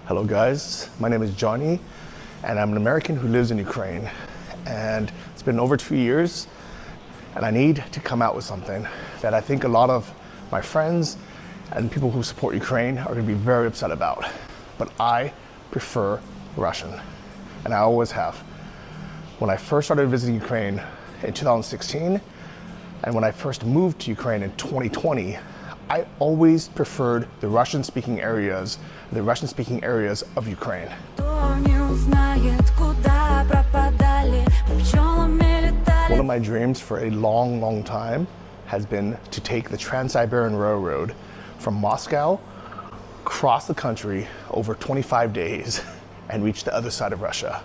Hello guys, my name is Johnny and I'm an American who lives in Ukraine, and it's been over 2 years and I need to come out with something that I think a lot of my friends and people who support Ukraine are going to be very upset about. But I prefer Russian, and I always have. When I first started visiting Ukraine in 2016 and when I first moved to Ukraine in 2020, I always preferred the Russian-speaking areas of Ukraine. One of my dreams for a long, long time has been to take the Trans-Siberian Railroad from Moscow, cross the country over 25 days, and reach the other side of Russia.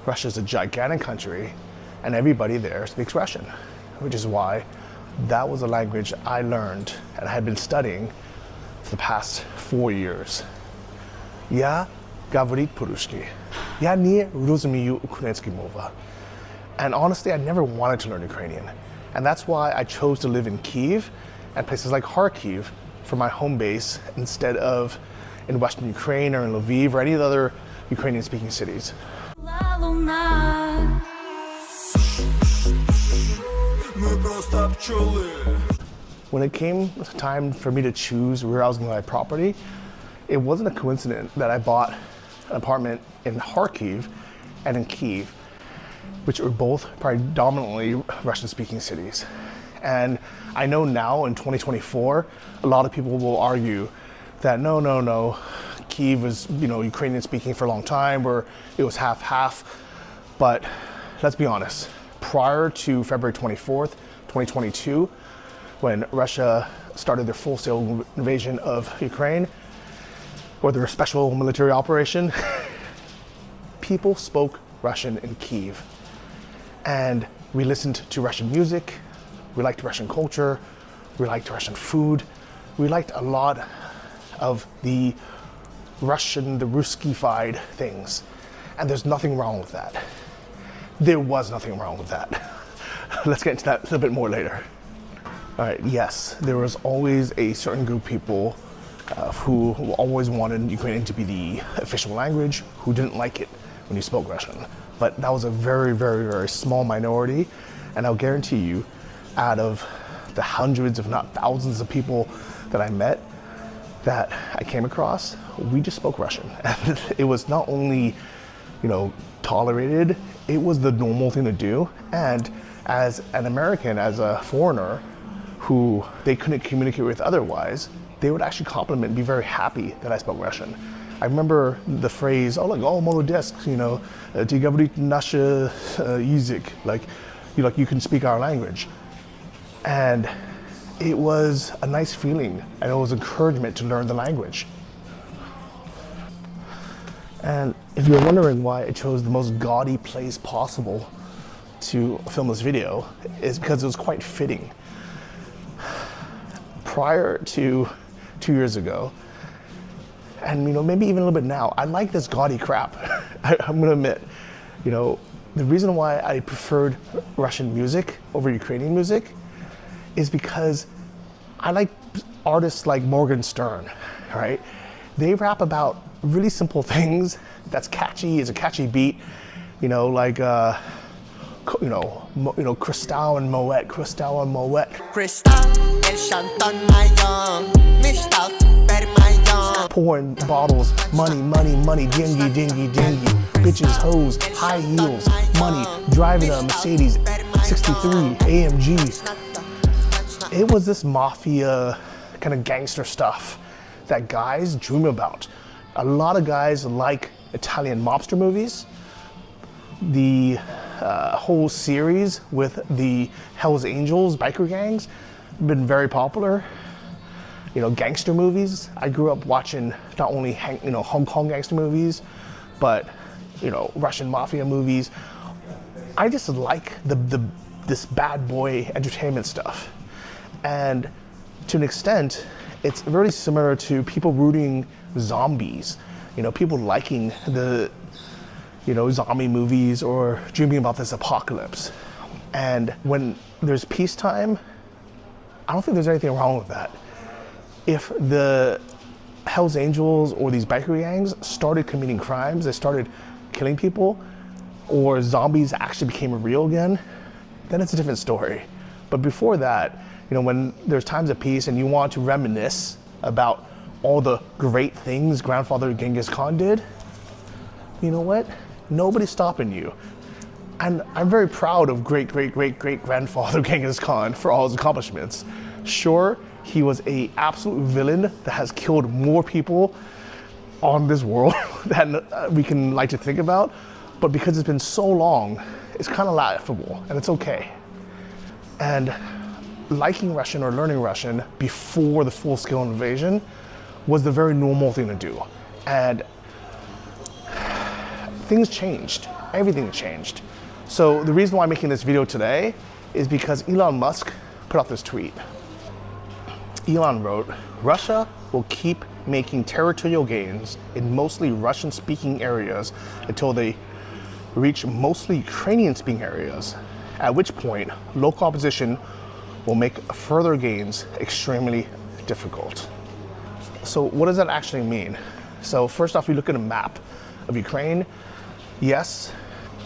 Russia is a gigantic country, and everybody there speaks Russian, which is why that was a language I learned and I had been studying for the past 4 years. Я говорить по-русски. Я не розумію українську мову. And honestly, I never wanted to learn Ukrainian. And that's why I chose to live in Kyiv and places like Kharkiv for my home base instead of in Western Ukraine or in Lviv or any of the other Ukrainian-speaking cities. When it came time for me to choose where I was going to buy property, it wasn't a coincidence that I bought an apartment in Kharkiv and in Kyiv, which are both predominantly Russian-speaking cities. And I know now in 2024, a lot of people will argue that no, Kyiv was, Ukrainian-speaking for a long time, or it was half-half. But let's be honest, prior to February 24th, 2022, when Russia started their full-scale invasion of Ukraine, or their special military operation, people spoke Russian in Kyiv. And we listened to Russian music, we liked Russian culture, we liked Russian food, we liked a lot of the Ruskified things. And there's nothing wrong with that. There was nothing wrong with that. Let's get into that a little bit more later. All right, yes, there was always a certain group of people who always wanted Ukrainian to be the official language, who didn't like it when you spoke Russian. But that was a very, very, very small minority. And I'll guarantee you, out of the hundreds, if not thousands of people that I met, that I came across, we just spoke Russian. And it was not only, tolerated, it was the normal thing to do. And as an American, as a foreigner who they couldn't communicate with otherwise, they would actually compliment, be very happy that I spoke Russian. I remember the phrase, молодец, ты говоришь наш язык, you can speak our language. And it was a nice feeling, and it was encouragement to learn the language. And if you're wondering why I chose the most gaudy place possible to film this video, is because it was quite fitting. Prior to 2 years ago, and maybe even a little bit now, I like this gaudy crap. I'm gonna admit, the reason why I preferred Russian music over Ukrainian music is because I like artists like Morgan Stern, right? They rap about really simple things that's catchy, is a catchy beat, Cristal and Moet. Pouring bottles, money, dingy, bitches, hoes, high heels, money, driving a Mercedes 63 AMG. It was this mafia kind of gangster stuff that guys dream about. A lot of guys like Italian mobster movies. The whole series with the Hells Angels biker gangs been very popular. Gangster movies. I grew up watching not only Hong Kong gangster movies, but Russian mafia movies. I just like this bad boy entertainment stuff. And to an extent, it's very similar to people rooting zombies. People liking the zombie movies or dreaming about this apocalypse. And when there's peacetime, I don't think there's anything wrong with that. If the Hells Angels or these biker gangs started committing crimes, they started killing people, or zombies actually became real again, then it's a different story. But before that, when there's times of peace and you want to reminisce about all the great things grandfather Genghis Khan did, you know what? Nobody's stopping you. And I'm very proud of great-great-great-great-grandfather Genghis Khan for all his accomplishments. Sure, he was an absolute villain that has killed more people on this world than we can like to think about, but because it's been so long, it's kind of laughable, and it's okay. And liking Russian or learning Russian before the full-scale invasion was the very normal thing to do. And things changed, everything changed. So the reason why I'm making this video today is because Elon Musk put out this tweet. Elon wrote, "Russia will keep making territorial gains in mostly Russian-speaking areas until they reach mostly Ukrainian-speaking areas, at which point local opposition will make further gains extremely difficult." So what does that actually mean? So first off, we look at a map of Ukraine. Yes,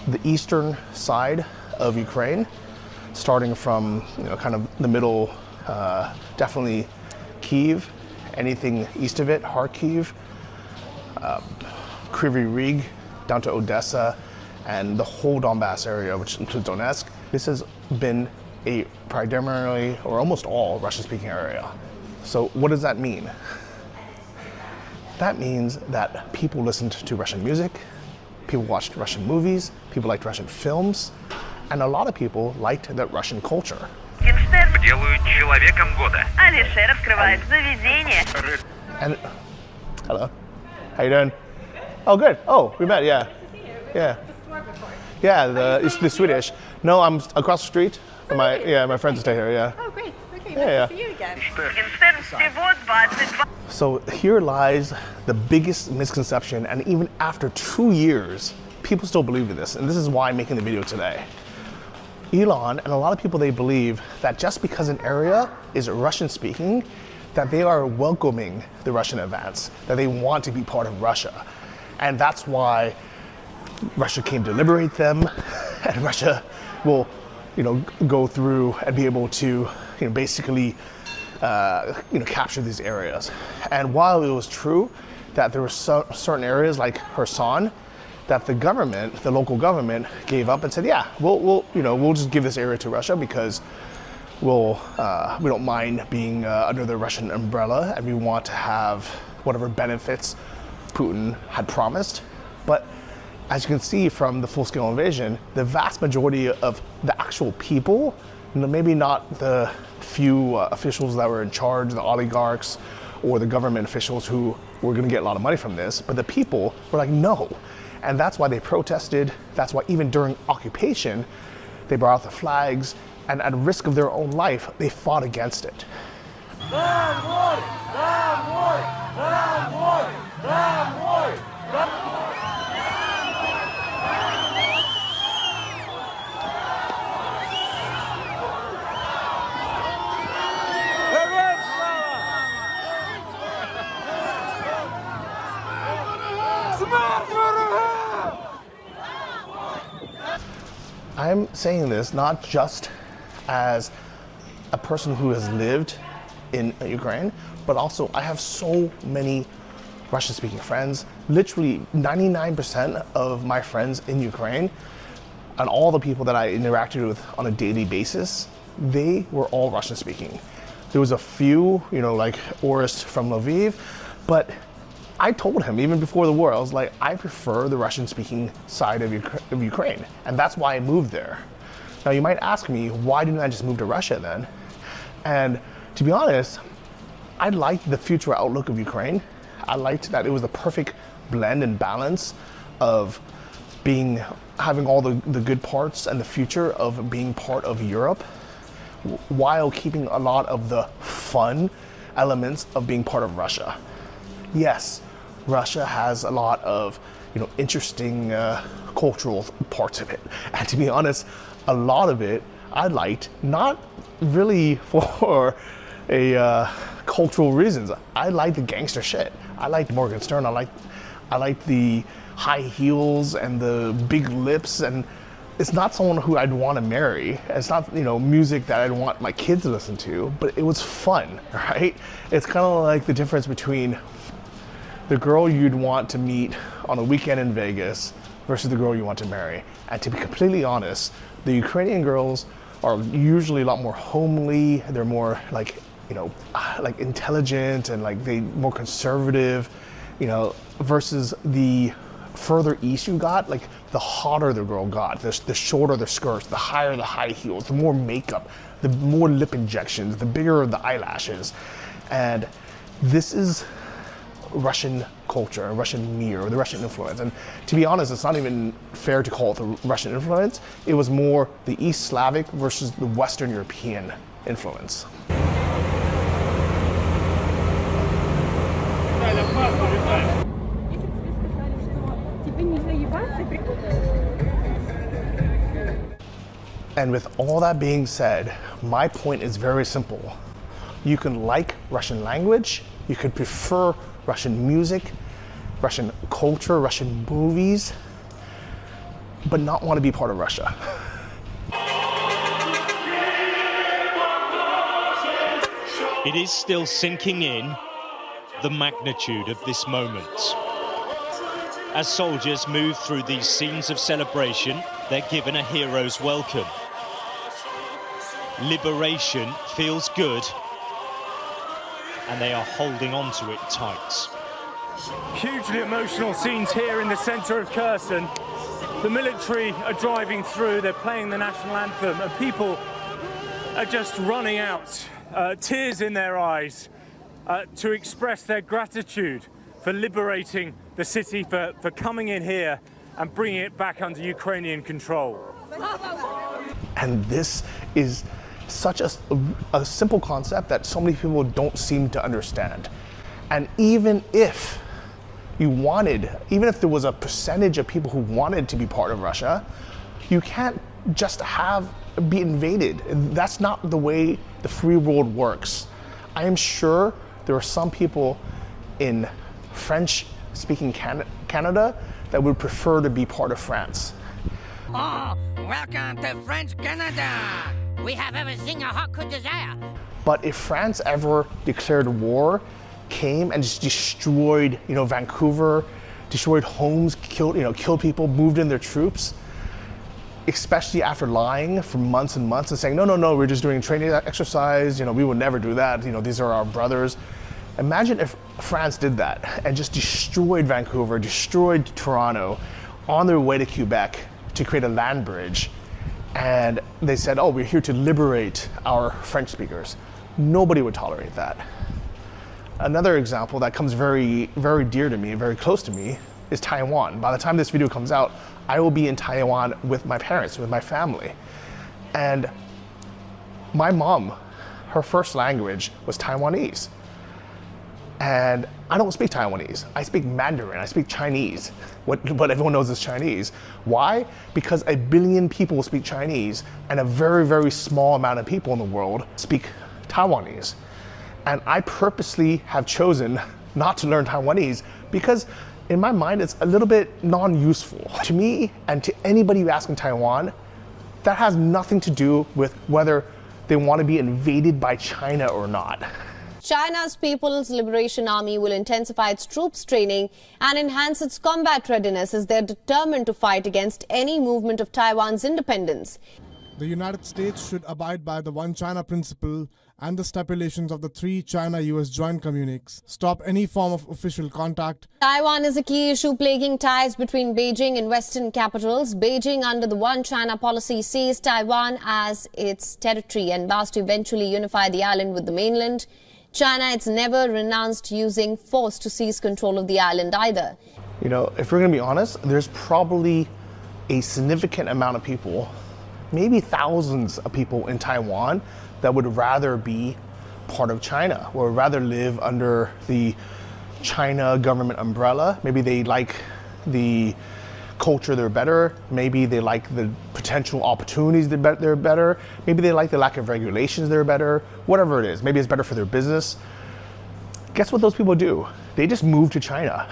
the eastern side of Ukraine, starting from kind of the middle, definitely Kyiv, anything east of it, Kharkiv, Kryvyi Rih, down to Odessa, and the whole Donbass area, which includes Donetsk. This has been a primarily, or almost all, Russian-speaking area. So what does that mean? That means that people listened to Russian music, people watched Russian movies, people liked Russian films, and a lot of people liked the Russian culture. Делают человеком года. Алишер открывает заведение. And hello, how you doing? Oh, good. Oh, we met. Yeah, yeah, yeah. The Swedish. No, I'm across the street. My friends stay here. Yeah. Oh, great. Okay, Yeah, nice to see you again. So here lies the biggest misconception, and even after 2 years, people still believe in this, and this is why I'm making the video today. Elon and a lot of people, they believe that just because an area is Russian speaking, that they are welcoming the Russian advance, that they want to be part of Russia. And that's why Russia came to liberate them, and Russia will, go through and be able to, basically, capture these areas. And while it was true that there were certain areas like Kherson that the government, the local government, gave up and said, yeah, we'll just give this area to Russia because we don't mind being under the Russian umbrella, and we want to have whatever benefits Putin had promised. But as you can see from the full-scale invasion, the vast majority of the actual people, maybe not the few officials that were in charge, the oligarchs or the government officials who were going to get a lot of money from this, but the people were like, no. And that's why they protested. That's why even during occupation, they brought out the flags, and at risk of their own life, they fought against it. I'm saying this not just as a person who has lived in Ukraine, but also I have so many Russian-speaking friends. Literally 99% of my friends in Ukraine and all the people that I interacted with on a daily basis, they were all Russian-speaking. There was a few, like Orest from Lviv, but I told him even before the war, I was like, I prefer the Russian-speaking side of Ukraine, and that's why I moved there. Now you might ask me, why didn't I just move to Russia then? And to be honest, I liked the future outlook of Ukraine. I liked that it was the perfect blend and balance of having all the good parts and the future of being part of Europe, while keeping a lot of the fun elements of being part of Russia. Yes, Russia has a lot of interesting cultural parts of it, and to be honest, a lot of it I liked, not really for a cultural reasons. I like the gangster shit. I like Morgan Stern. I like the high heels and the big lips, and it's not someone who I'd want to marry. It's not, music that I'd want my kids to listen to, but it was fun, right? It's kind of like the difference between the girl you'd want to meet on a weekend in Vegas versus the girl you want to marry. And to be completely honest, the Ukrainian girls are usually a lot more homely. They're more like intelligent and like more conservative, versus the further east you got, like the hotter the girl got, the shorter the skirts, the higher the high heels, the more makeup, the more lip injections, the bigger the eyelashes. And this is Russian culture, Russian mirror, the Russian influence. And to be honest, it's not even fair to call it the Russian influence. It was more the East Slavic versus the Western European influence. And with all that being said, my point is very simple. You can like Russian language, you could prefer Russian music, Russian culture, Russian movies, but not want to be part of Russia. It is still sinking in, the magnitude of this moment. As soldiers move through these scenes of celebration, they're given a hero's welcome. Liberation feels good, and they are holding on to it tight. Hugely emotional scenes here in the centre of Kherson. The military are driving through, they're playing the national anthem, and people are just running out, tears in their eyes, to express their gratitude for liberating the city, for coming in here and bringing it back under Ukrainian control. And this is such a simple concept that so many people don't seem to understand. And even if there was a percentage of people who wanted to be part of Russia, you can't just be invaded. That's not the way the free world works. I am sure there are some people in French-speaking Canada that would prefer to be part of France. Oh, welcome to French Canada. We have everything a heart could desire. But if France ever declared war, came and just destroyed, Vancouver, destroyed homes, killed people, moved in their troops, especially after lying for months and months and saying, no, we're just doing training exercise, we would never do that, these are our brothers. Imagine if France did that and just destroyed Vancouver, destroyed Toronto on their way to Quebec to create a land bridge. And they said, we're here to liberate our French speakers. Nobody would tolerate that. Another example that comes very, very dear to me, very close to me, is Taiwan. By the time this video comes out, I will be in Taiwan with my parents, with my family. And my mom, her first language was Taiwanese. And I don't speak Taiwanese. I speak Mandarin, I speak Chinese, what everyone knows is Chinese. Why? Because 1 billion people speak Chinese, and a very, very small amount of people in the world speak Taiwanese. And I purposely have chosen not to learn Taiwanese because in my mind, it's a little bit non-useful. To me, and to anybody who asks in Taiwan, that has nothing to do with whether they want to be invaded by China or not. China's People's Liberation Army will intensify its troops training and enhance its combat readiness as they're determined to fight against any movement of Taiwan's independence. The United States should abide by the One China principle and the stipulations of the 3 China-US joint communiques, stop any form of official contact. Taiwan is a key issue plaguing ties between Beijing and Western capitals. Beijing, under the One China policy, sees Taiwan as its territory and vows to eventually unify the island with the mainland. China, it's never renounced using force to seize control of the island either. If we're going to be honest, there's probably a significant amount of people, maybe thousands of people in Taiwan that would rather be part of China or rather live under the China government umbrella. Maybe they like the culture, they're better. Maybe they like the potential opportunities, they're better. Maybe they like the lack of regulations, they're better. Whatever it is, maybe it's better for their business. Guess what those people do? They just move to China.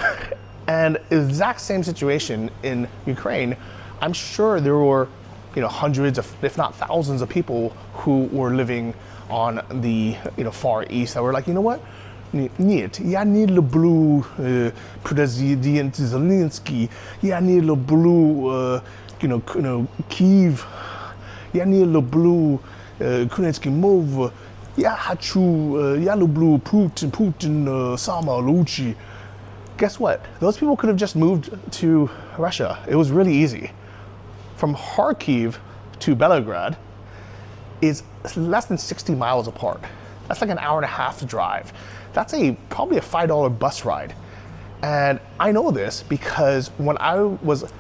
And exact same situation in Ukraine. I'm sure there were, hundreds of, if not thousands of people who were living on the, Far East that were like, you know what? Нет, я не люблю президент Зеленский, я не люблю, Киев, я не люблю украинский мов, я люблю Putin, самый лучший. Guess what? Those people could have just moved to Russia. It was really easy. From Kharkiv to Belgrade is less than 60 miles apart. That's like an hour and a half to drive. That's probably a $5 bus ride. And I know this because when I was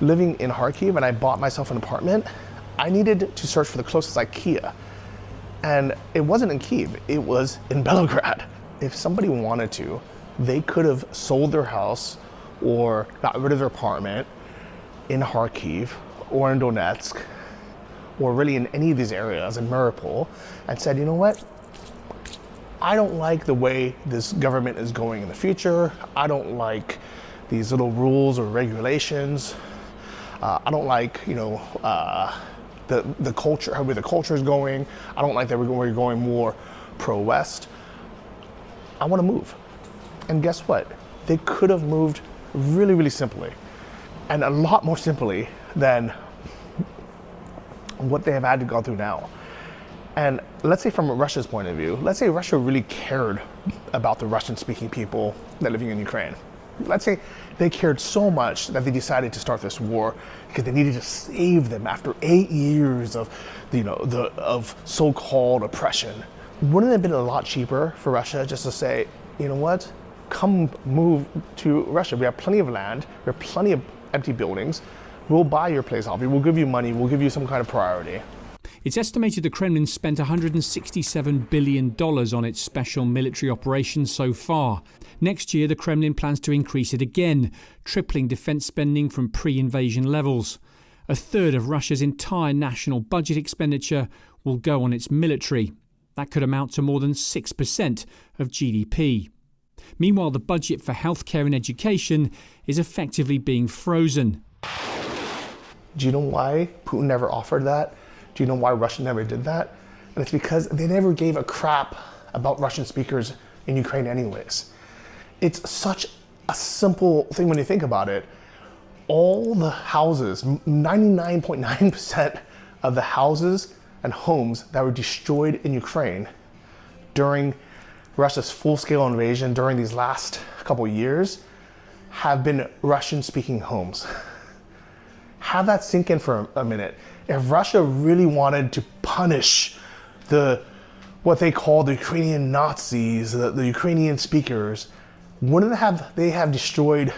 living in Kharkiv and I bought myself an apartment, I needed to search for the closest IKEA. And it wasn't in Kyiv, it was in Belgrade. If somebody wanted to, they could have sold their house or got rid of their apartment in Kharkiv or in Donetsk or really in any of these areas in Mariupol and said, you know what? I don't like the way this government is going in the future. I don't like these little rules or regulations. I don't like, the culture, how the culture is going. I don't like that we're going more pro-West. I want to move. And guess what? They could have moved really, really simply, and a lot more simply than what they have had to go through now. And let's say from Russia's point of view, let's say Russia really cared about the Russian-speaking people that are living in Ukraine. Let's say they cared so much that they decided to start this war because they needed to save them after 8 years of, of so-called oppression. Wouldn't it have been a lot cheaper for Russia just to say, you know what? Come move to Russia. We have plenty of land. We have plenty of empty buildings. We'll buy your place off you. We'll give you money. We'll give you some kind of priority. It's estimated the Kremlin spent $167 billion on its special military operations so far. Next year, the Kremlin plans to increase it again, tripling defence spending from pre-invasion levels. A third of Russia's entire national budget expenditure will go on its military. That could amount to more than 6% of GDP. Meanwhile, the budget for healthcare and education is effectively being frozen. Do you know why Putin never offered that? Do you know why Russia never did that? And it's because they never gave a crap about Russian speakers in Ukraine anyways. It's such a simple thing when you think about it. All the houses, 99.9% of the houses and homes that were destroyed in Ukraine during Russia's full-scale invasion during these last couple of years have been Russian-speaking homes. Have that sink in for a minute. If Russia really wanted to punish what they call the Ukrainian Nazis, the Ukrainian speakers, wouldn't they have destroyed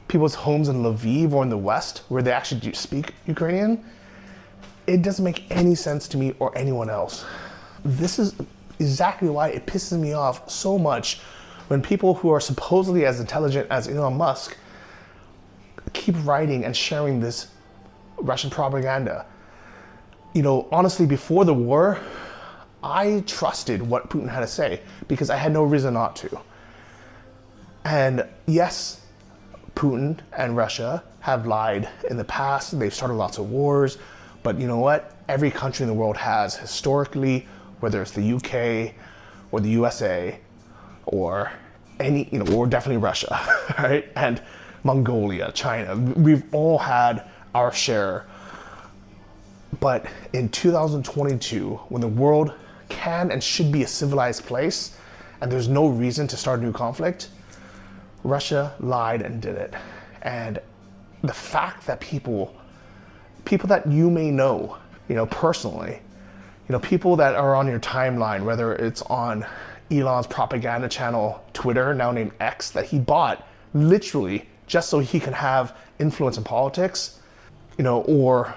people's homes in Lviv or in the West where they actually do speak Ukrainian? It doesn't make any sense to me or anyone else. This is exactly why it pisses me off so much when people who are supposedly as intelligent as Elon Musk keep writing and sharing this Russian propaganda. Honestly, before the war, I trusted what Putin had to say because I had no reason not to. And yes, Putin and Russia have lied in the past. They've started lots of wars. But you know what? Every country in the world has historically, whether it's the UK or the USA or or definitely Russia, right? And Mongolia, China, we've all had our share. But in 2022, when the world can and should be a civilized place and there's no reason to start a new conflict, Russia lied and did it. And the fact that people that you may know, personally, people that are on your timeline, whether it's on Elon's propaganda channel, Twitter, now named X, that he bought literally just so he can have influence in politics, or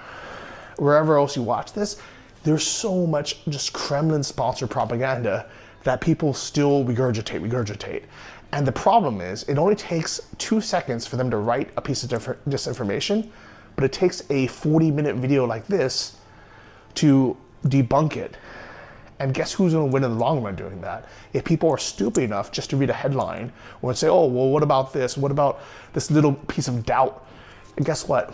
wherever else you watch this, there's so much just Kremlin-sponsored propaganda that people still regurgitate. And the problem is, it only takes 2 seconds for them to write a piece of disinformation, but it takes a 40-minute video like this to debunk it. And guess who's going to win in the long run doing that? If people are stupid enough just to read a headline or say, oh, well, what about this? What about this little piece of doubt? And guess what?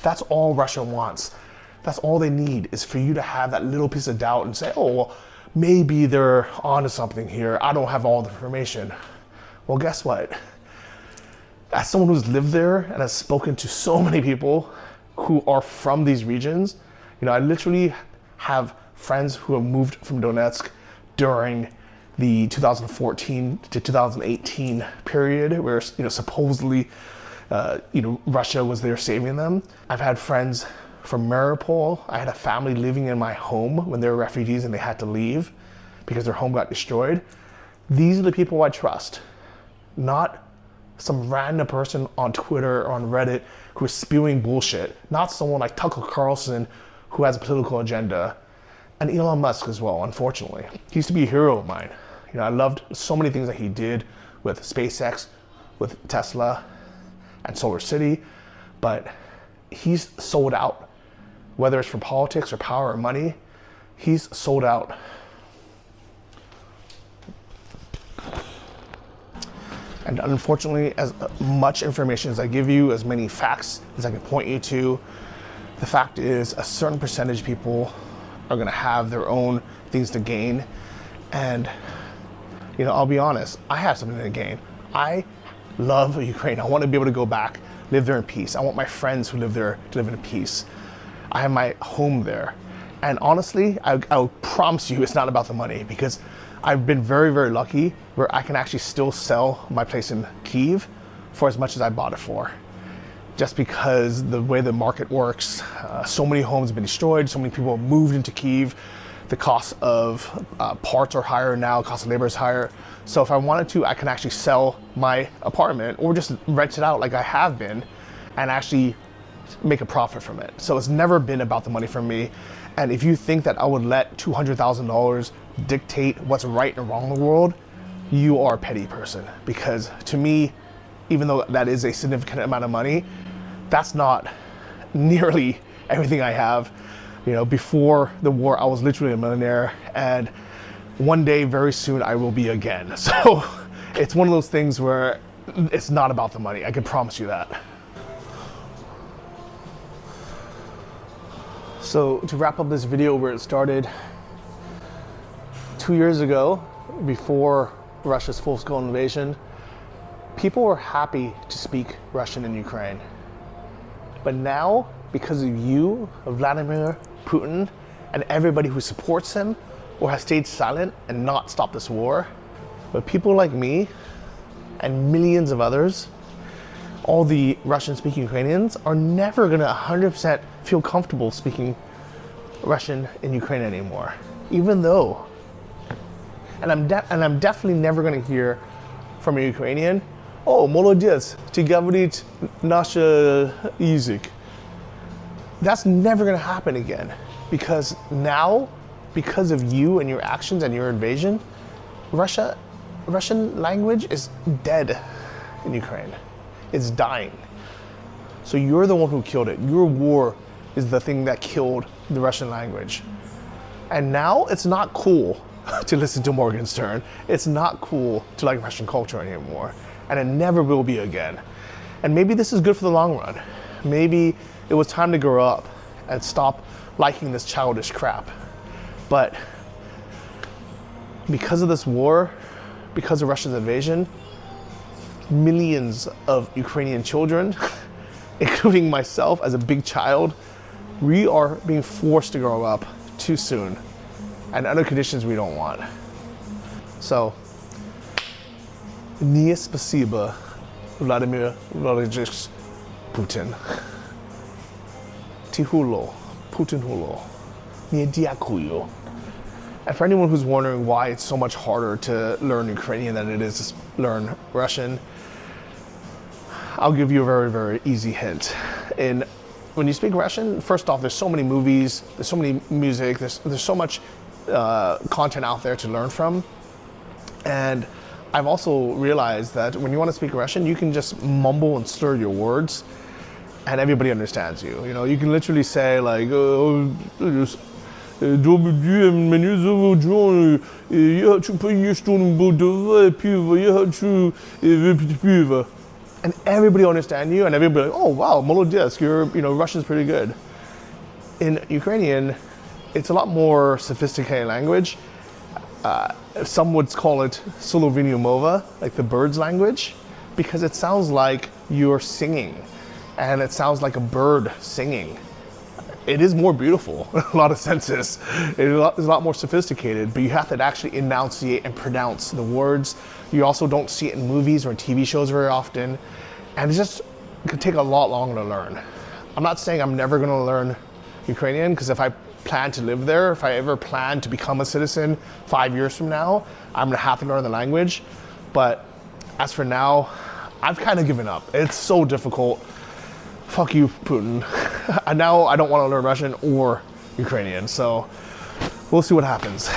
That's all Russia wants. That's all they need, is for you to have that little piece of doubt and say, oh, well, maybe they're onto something here. I don't have all the information. Well, guess what? As someone who's lived there and has spoken to so many people who are from these regions, I literally have friends who have moved from Donetsk during the 2014 to 2018 period where, supposedly, Russia was there saving them. I've had friends from Mariupol. I had a family living in my home when they were refugees and they had to leave because their home got destroyed. These are the people I trust, not some random person on Twitter or on Reddit who is spewing bullshit, not someone like Tucker Carlson who has a political agenda, and Elon Musk as well, unfortunately. He used to be a hero of mine. I loved so many things that he did with SpaceX, with Tesla, and Solar City, but he's sold out. Whether it's for politics or power or money, he's sold out. And unfortunately, as much information as I give you, as many facts as I can point you to, the fact is a certain percentage of people are gonna have their own things to gain. And, I'll be honest, I have something to gain. I love Ukraine. I want to be able to go back, live there in peace. I want my friends who live there to live in peace. I have my home there. And honestly, I promise you it's not about the money, because I've been very, very lucky where I can actually still sell my place in Kyiv for as much as I bought it for. Just because the way the market works, so many homes have been destroyed, so many people have moved into Kyiv. The cost of parts are higher now, the cost of labor is higher. So if I wanted to, I can actually sell my apartment or just rent it out like I have been and actually make a profit from it. So it's never been about the money for me. And if you think that I would let $200,000 dictate what's right and wrong in the world, you are a petty person. Because to me, even though that is a significant amount of money, that's not nearly everything I have. Before the war, I was literally a millionaire, and one day, very soon, I will be again. So it's one of those things where it's not about the money. I can promise you that. So to wrap up this video where it started, 2 years ago, before Russia's full-scale invasion, people were happy to speak Russian in Ukraine. But now, because of you, of Vladimir Putin, and everybody who supports him or has stayed silent and not stopped this war, but people like me and millions of others, all the Russian-speaking Ukrainians, are never gonna 100% feel comfortable speaking Russian in Ukraine anymore. Even though, and I'm definitely never gonna hear from a Ukrainian, oh, молодец, ты говоришь наш язык. That's never gonna happen again, because now, because of you and your actions and your invasion, Russian language is dead in Ukraine. It's dying. So you're the one who killed it. Your war is the thing that killed the Russian language. And now it's not cool to listen to Morgenstern. It's not cool to like Russian culture anymore. And it never will be again. And maybe this is good for the long run. Maybe it was time to grow up and stop liking this childish crap. But because of this war, because of Russia's invasion, millions of Ukrainian children, including myself as a big child, we are being forced to grow up too soon and under conditions we don't want. So, nie spasiba, Vladimir Vladimirovich Putin. Tihulo, Putin hulo, nie diakuyo. And for anyone who's wondering why it's so much harder to learn Ukrainian than it is to learn Russian, I'll give you a very, very easy hint. When you speak Russian, first off, there's so many movies, there's so many music, there's so much content out there to learn from. And I've also realized that when you want to speak Russian, you can just mumble and slur your words, and everybody understands you. You know, you can literally say like, Dobry mnie zawodzony, ja chcę pojeść tą budowę piwa, ja chcę wypić piwa. And everybody understand you, and everybody like, oh wow, molodets, Russian's pretty good. In Ukrainian, it's a lot more sophisticated language. Some would call it Slovenia Mova, like the bird's language, because it sounds like you're singing, and it sounds like a bird singing. It is more beautiful in a lot of senses. It's a lot more sophisticated, but you have to actually enunciate and pronounce the words. You also don't see it in movies or in TV shows very often, and it could take a lot longer to learn. I'm not saying I'm never gonna learn Ukrainian, because if I plan to live there, if I ever plan to become a citizen 5 years from now, I'm gonna have to learn the language. But as for now, I've kind of given up. It's so difficult. Fuck you, Putin. And now I don't want to learn Russian or Ukrainian, so we'll see what happens.